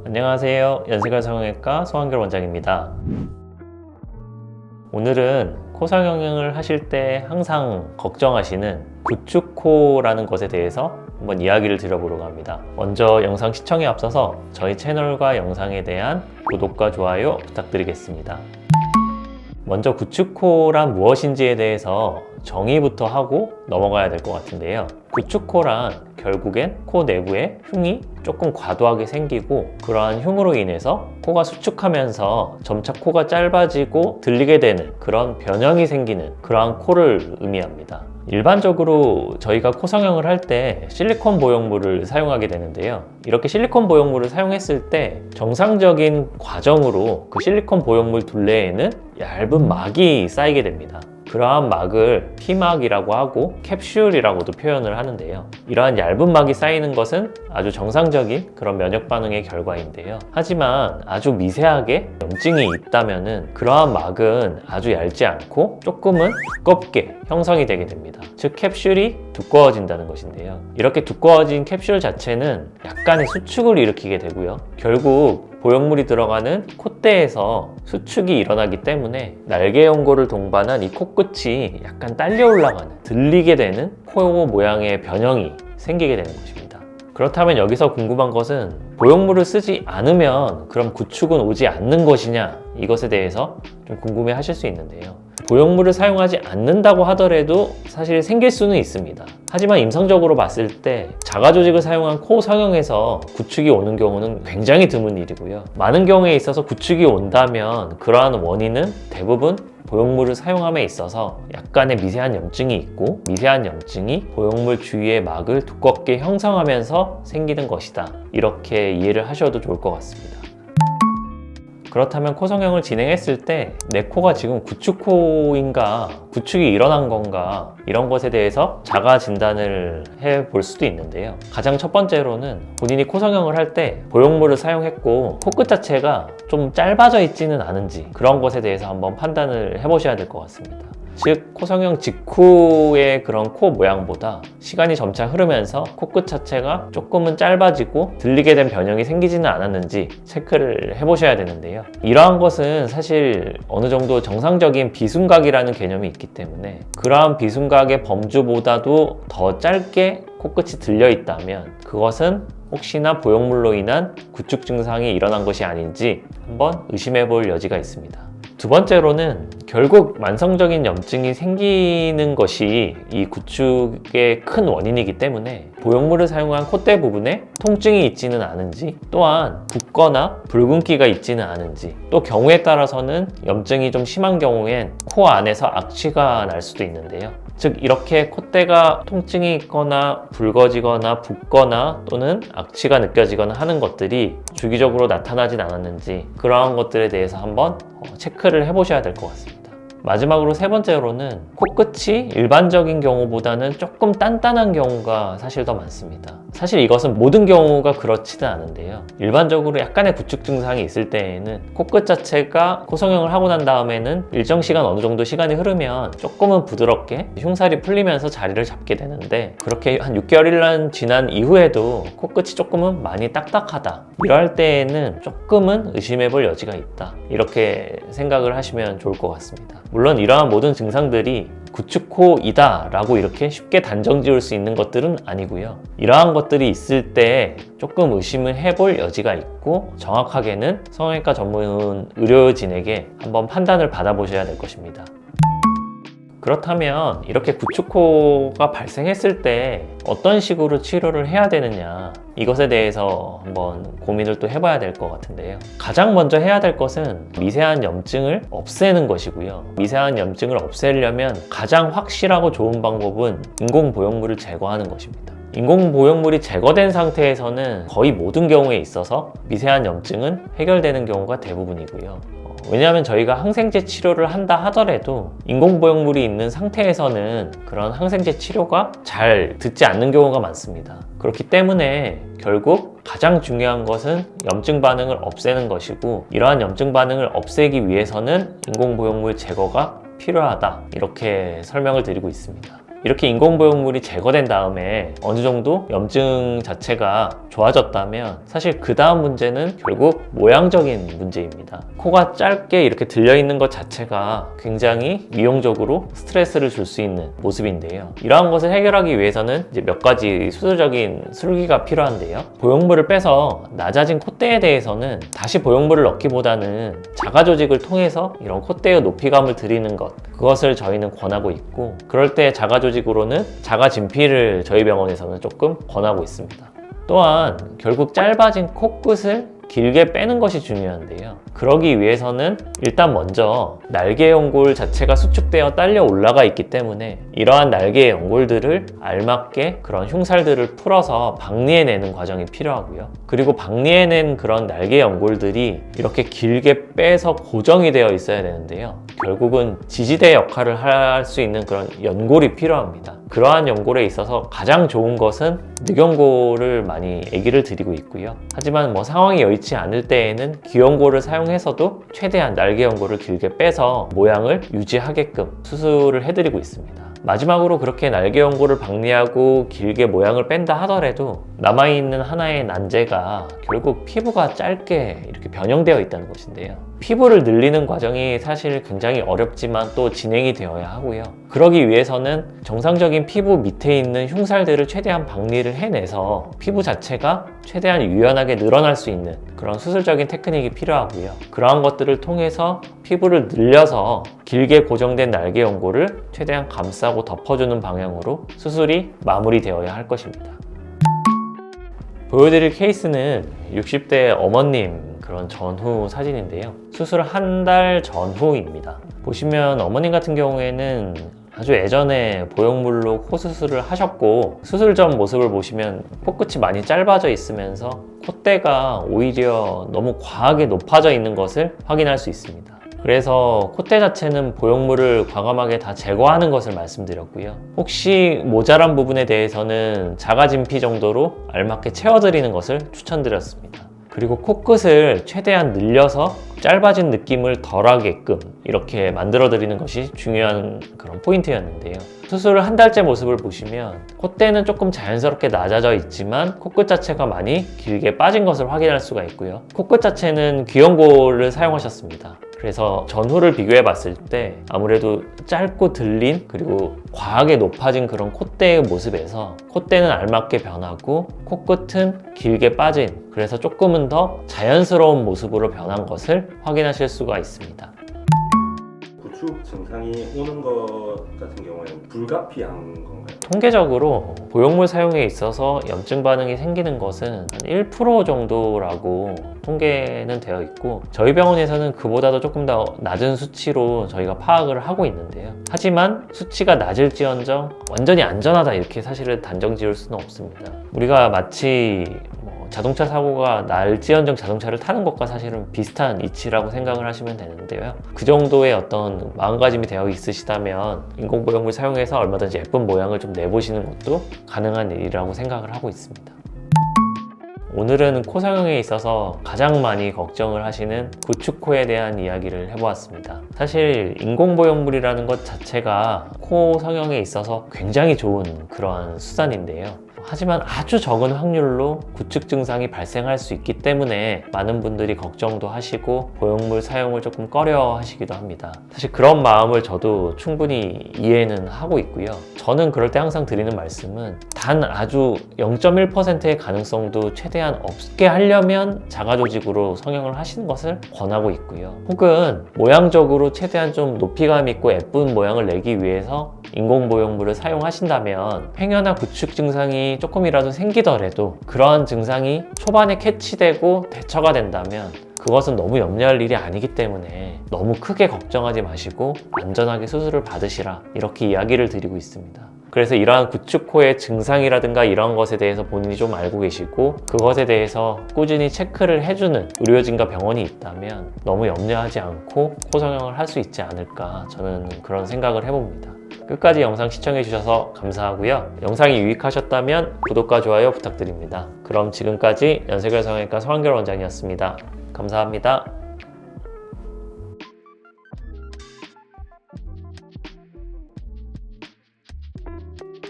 안녕하세요. 연세관 성형외과 소한결 원장입니다. 오늘은 코 성형을 하실 때 항상 걱정하시는 구축코라는 것에 대해서 한번 이야기를 드려보려고 합니다. 먼저 영상 시청에 앞서서 저희 채널과 영상에 대한 구독과 좋아요 부탁드리겠습니다. 먼저 구축코란 무엇인지에 대해서 정의부터 하고 넘어가야 될 것 같은데요. 구축코란 결국엔 코 내부에 흉이 조금 과도하게 생기고 그러한 흉으로 인해서 코가 수축하면서 점차 코가 짧아지고 들리게 되는 그런 변형이 생기는 그러한 코를 의미합니다. 일반적으로 저희가 코 성형을 할 때 실리콘 보형물을 사용하게 되는데요. 이렇게 실리콘 보형물을 사용했을 때 정상적인 과정으로 그 실리콘 보형물 둘레에는 얇은 막이 쌓이게 됩니다. 그러한 막을 피막이라고 하고 캡슐이라고도 표현을 하는데요. 이러한 얇은 막이 쌓이는 것은 아주 정상적인 그런 면역 반응의 결과인데요. 하지만 아주 미세하게 염증이 있다면은 그러한 막은 아주 얇지 않고 조금은 두껍게 형성이 되게 됩니다. 즉 캡슐이 두꺼워진다는 것인데요. 이렇게 두꺼워진 캡슐 자체는 약간의 수축을 일으키게 되고요. 결국 보형물이 들어가는 콧대에서 수축이 일어나기 때문에 날개 연골을 동반한 이 코끝이 약간 딸려 올라가는, 들리게 되는 코 모양의 변형이 생기게 되는 것입니다. 그렇다면 여기서 궁금한 것은 보형물을 쓰지 않으면 그럼 구축은 오지 않는 것이냐, 이것에 대해서 좀 궁금해 하실 수 있는데요. 보형물을 사용하지 않는다고 하더라도 사실 생길 수는 있습니다. 하지만 임상적으로 봤을 때 자가 조직을 사용한 코 성형에서 구축이 오는 경우는 굉장히 드문 일이고요. 많은 경우에 있어서 구축이 온다면 그러한 원인은 대부분 보형물을 사용함에 있어서 약간의 미세한 염증이 있고, 미세한 염증이 보형물 주위의 막을 두껍게 형성하면서 생기는 것이다, 이렇게 이해를 하셔도 좋을 것 같습니다. 그렇다면 코 성형을 진행했을 때 내 코가 지금 구축코인가, 구축이 일어난 건가, 이런 것에 대해서 자가 진단을 해볼 수도 있는데요. 가장 첫 번째로는 본인이 코 성형을 할 때 보형물을 사용했고 코끝 자체가 좀 짧아져 있지는 않은지, 그런 것에 대해서 한번 판단을 해보셔야 될 것 같습니다. 즉, 코 성형 직후의 그런 코 모양보다 시간이 점차 흐르면서 코끝 자체가 조금은 짧아지고 들리게 된 변형이 생기지는 않았는지 체크를 해보셔야 되는데요. 이러한 것은 사실 어느 정도 정상적인 비순각이라는 개념이 있기 때문에 그러한 비순각의 범주보다도 더 짧게 코끝이 들려 있다면 그것은 혹시나 보형물로 인한 구축 증상이 일어난 것이 아닌지 한번 의심해 볼 여지가 있습니다. 두 번째로는 결국 만성적인 염증이 생기는 것이 이 구축의 큰 원인이기 때문에 보형물을 사용한 콧대 부분에 통증이 있지는 않은지, 또한 붓거나 붉은기가 있지는 않은지, 또 경우에 따라서는 염증이 좀 심한 경우엔 코 안에서 악취가 날 수도 있는데요. 즉 이렇게 콧대가 통증이 있거나 붉어지거나 붓거나 또는 악취가 느껴지거나 하는 것들이 주기적으로 나타나진 않았는지, 그러한 것들에 대해서 한번 체크를 해보셔야 될 것 같습니다. 마지막으로 세 번째로는 코끝이 일반적인 경우보다는 조금 단단한 경우가 사실 더 많습니다. 사실 이것은 모든 경우가 그렇지는 않은데요. 일반적으로 약간의 구축 증상이 있을 때에는 코끝 자체가 코 성형을 하고 난 다음에는 일정 시간, 어느 정도 시간이 흐르면 조금은 부드럽게 흉살이 풀리면서 자리를 잡게 되는데, 그렇게 한 6개월이 지난 이후에도 코끝이 조금은 많이 딱딱하다, 이럴 때에는 조금은 의심해 볼 여지가 있다, 이렇게 생각을 하시면 좋을 것 같습니다. 물론 이러한 모든 증상들이 구축코이다 라고 이렇게 쉽게 단정 지을 수 있는 것들은 아니고요. 이러한 것들이 있을 때 조금 의심을 해볼 여지가 있고, 정확하게는 성형외과 전문 의료진에게 한번 판단을 받아보셔야 될 것입니다. 그렇다면 이렇게 구축코가 발생했을 때 어떤 식으로 치료를 해야 되느냐, 이것에 대해서 한번 고민을 또 해봐야 될 것 같은데요. 가장 먼저 해야 될 것은 미세한 염증을 없애는 것이고요. 미세한 염증을 없애려면 가장 확실하고 좋은 방법은 인공보형물을 제거하는 것입니다. 인공보형물이 제거된 상태에서는 거의 모든 경우에 있어서 미세한 염증은 해결되는 경우가 대부분이고요. 왜냐하면 저희가 항생제 치료를 한다 하더라도 인공보형물이 있는 상태에서는 그런 항생제 치료가 잘 듣지 않는 경우가 많습니다. 그렇기 때문에 결국 가장 중요한 것은 염증 반응을 없애는 것이고, 이러한 염증 반응을 없애기 위해서는 인공보형물 제거가 필요하다, 이렇게 설명을 드리고 있습니다. 이렇게 인공보형물이 제거된 다음에 어느 정도 염증 자체가 좋아졌다면 사실 그 다음 문제는 결국 모양적인 문제입니다. 코가 짧게 이렇게 들려있는 것 자체가 굉장히 미용적으로 스트레스를 줄 수 있는 모습인데요. 이러한 것을 해결하기 위해서는 이제 몇 가지 수술적인 술기가 필요한데요. 보형물을 빼서 낮아진 콧대에 대해서는 다시 보형물을 넣기보다는 자가 조직을 통해서 이런 콧대의 높이감을 드리는 것, 그것을 저희는 권하고 있고, 그럴 때 자가 조직으로는 자가 진피를 저희 병원에서는 조금 권하고 있습니다. 또한 결국 짧아진 코끝을 길게 빼는 것이 중요한데요. 그러기 위해서는 일단 먼저 날개 연골 자체가 수축되어 딸려 올라가 있기 때문에 이러한 날개의 연골들을 알맞게 그런 흉살들을 풀어서 박리해내는 과정이 필요하고요. 그리고 박리해낸 그런 날개 연골들이 이렇게 길게 빼서 고정이 되어 있어야 되는데요. 결국은 지지대 역할을 할 수 있는 그런 연골이 필요합니다. 그러한 연골에 있어서 가장 좋은 것은 늑연골을 많이 얘기를 드리고 있고요. 하지만 상황이 여의치 않을 때에는 귀연골을 사용해서도 최대한 날개 연골을 길게 빼서 모양을 유지하게끔 수술을 해드리고 있습니다. 마지막으로 그렇게 날개 연골을 박리하고 길게 모양을 뺀다 하더라도 남아있는 하나의 난제가 결국 피부가 짧게 이렇게 변형되어 있다는 것인데요. 피부를 늘리는 과정이 사실 굉장히 어렵지만 또 진행이 되어야 하고요. 그러기 위해서는 정상적인 피부 밑에 있는 흉살들을 최대한 박리를 해내서 피부 자체가 최대한 유연하게 늘어날 수 있는 그런 수술적인 테크닉이 필요하고요. 그러한 것들을 통해서 피부를 늘려서 길게 고정된 날개 연골을 최대한 감싸고 덮어주는 방향으로 수술이 마무리되어야 할 것입니다. 보여드릴 케이스는 60대 어머님 그런 전후 사진인데요. 수술 한 달 전후입니다. 보시면 어머님 같은 경우에는 아주 예전에 보형물로 코 수술을 하셨고, 수술 전 모습을 보시면 코끝이 많이 짧아져 있으면서 콧대가 오히려 너무 과하게 높아져 있는 것을 확인할 수 있습니다. 그래서 콧대 자체는 보형물을 과감하게 다 제거하는 것을 말씀드렸고요. 혹시 모자란 부분에 대해서는 자가 진피 정도로 알맞게 채워드리는 것을 추천드렸습니다. 그리고 코끝을 최대한 늘려서 짧아진 느낌을 덜하게끔 이렇게 만들어 드리는 것이 중요한 그런 포인트였는데요. 수술을 한 달째 모습을 보시면 콧대는 조금 자연스럽게 낮아져 있지만 코끝 자체가 많이 길게 빠진 것을 확인할 수가 있고요. 코끝 자체는 귀연골을 사용하셨습니다. 그래서 전후를 비교해 봤을 때 아무래도 짧고 들린 그리고 과하게 높아진 그런 콧대의 모습에서 콧대는 알맞게 변하고 코끝은 길게 빠진, 그래서 조금은 더 자연스러운 모습으로 변한 것을 확인하실 수가 있습니다. 구축 증상이 오는 것 같은 경우에는 불가피한 건가요? 통계적으로 보형물 사용에 있어서 염증 반응이 생기는 것은 한 1% 정도라고 통계는 되어 있고, 저희 병원에서는 그보다도 조금 더 낮은 수치로 저희가 파악을 하고 있는데요. 하지만 수치가 낮을지언정 완전히 안전하다 이렇게 사실은 단정 지을 수는 없습니다. 우리가 마치 자동차 사고가 날지언정 자동차를 타는 것과 사실은 비슷한 이치라고 생각을 하시면 되는데요. 그 정도의 어떤 마음가짐이 되어 있으시다면 인공보형물 사용해서 얼마든지 예쁜 모양을 좀 내보시는 것도 가능한 일이라고 생각을 하고 있습니다. 오늘은 코 성형에 있어서 가장 많이 걱정을 하시는 구축코에 대한 이야기를 해보았습니다. 사실 인공보형물이라는 것 자체가 코 성형에 있어서 굉장히 좋은 그러한 수단인데요. 하지만 아주 적은 확률로 구축 증상이 발생할 수 있기 때문에 많은 분들이 걱정도 하시고 보형물 사용을 조금 꺼려 하시기도 합니다. 사실 그런 마음을 저도 충분히 이해는 하고 있고요. 저는 그럴 때 항상 드리는 말씀은 단 아주 0.1%의 가능성도 최대한 없게 하려면 자가조직으로 성형을 하시는 것을 권하고 있고요. 혹은 모양적으로 최대한 좀 높이감 있고 예쁜 모양을 내기 위해서 인공보형물을 사용하신다면 횡여나 구축 증상이 조금이라도 생기더라도 그러한 증상이 초반에 캐치되고 대처가 된다면 그것은 너무 염려할 일이 아니기 때문에 너무 크게 걱정하지 마시고 안전하게 수술을 받으시라, 이렇게 이야기를 드리고 있습니다. 그래서 이러한 구축코의 증상이라든가 이런 것에 대해서 본인이 좀 알고 계시고 그것에 대해서 꾸준히 체크를 해주는 의료진과 병원이 있다면 너무 염려하지 않고 코 성형을 할 수 있지 않을까, 저는 그런 생각을 해봅니다. 끝까지 영상 시청해주셔서 감사하고요. 영상이 유익하셨다면 구독과 좋아요 부탁드립니다. 그럼 지금까지 연세결 성형외과 서한결 원장이었습니다. 감사합니다.